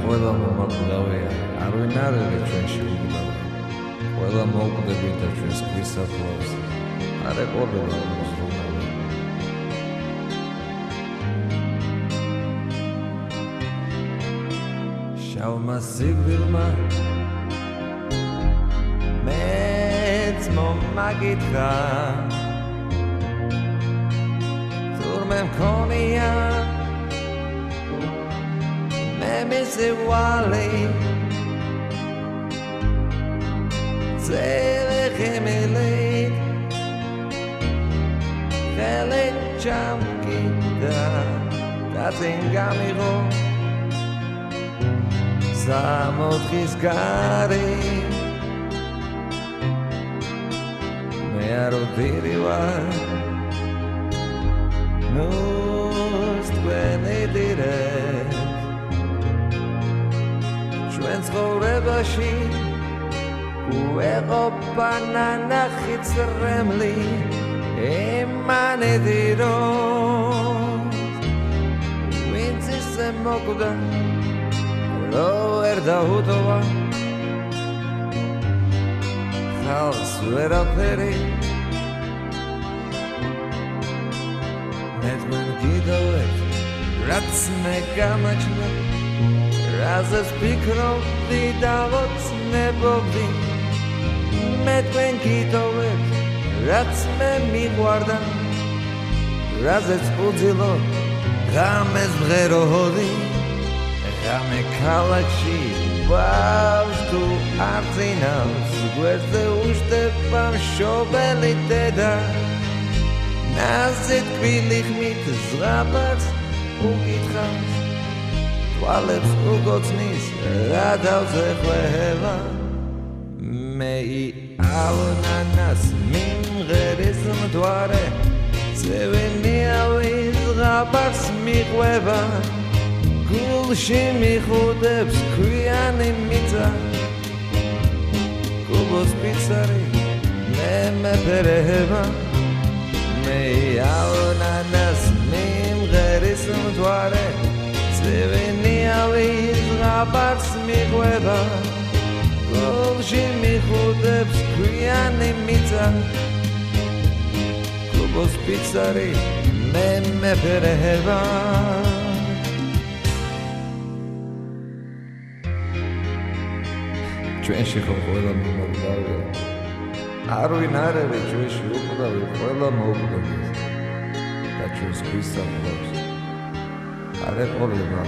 ყველა მომაკვდავია, არ ვინ არ არის ჩვენში უგდავი. ყველა მოვკვდები და ჩვენს ქვისაფლავს, არ ეყოდება მოსროლავი. შავმა სიკვდილმა მეც მომაგითხა, თურმე მქონია მისი ვალი ძევე ხემელით ხელით ჩამკიდა და წინ გამიღო სამოთხის გარი მე არ ვდირი ვარ ნუს თქვენი დირეთ ჩვენ ცხოვრებაში უეყოფა ნანახი წრემლი ემანედი რომ ვინც ისე მოკვდა რო ვერ დაუდოვა ხალხს ვერაფერი მე თქვენ გიდოვეთ რაც მე გამაჩნდა რაზეც ფიქრობდი და ვოცნებობდი მე თქვენ გიტოვებ რაც მე მიყვარდა რაზეც უძილო ღამეს მღეროდი ღამე ქალაქში ბავს თუ არწინავს გვერდზე უშტება მშობელი დედა ნაზი თბილი ხმით ზღაპარს უკითხავს თვალებს უგოცნის რა დავზეხვევა მე ავნანას მიმღერის მდვარე ძევენიავი ზღაპარს მიყვება გულში მიხუდებს ქვიანი მიწა გუბოს პიცარი მე მეფერება მე ავნანას მიმღერის მდვარე ძევენიავი ზღაპარს მიყვება გულში მიხუდებს ქვიანი მიწა გუბოს პიცარი მე მეფერება ჩვენში ხო ყველა მომაკვდავია არ ვინ არ არის ჩვენში უკვდავი ყველა მოუკვდავს და ჩვენს ქვისაფლავს არ ეყოლება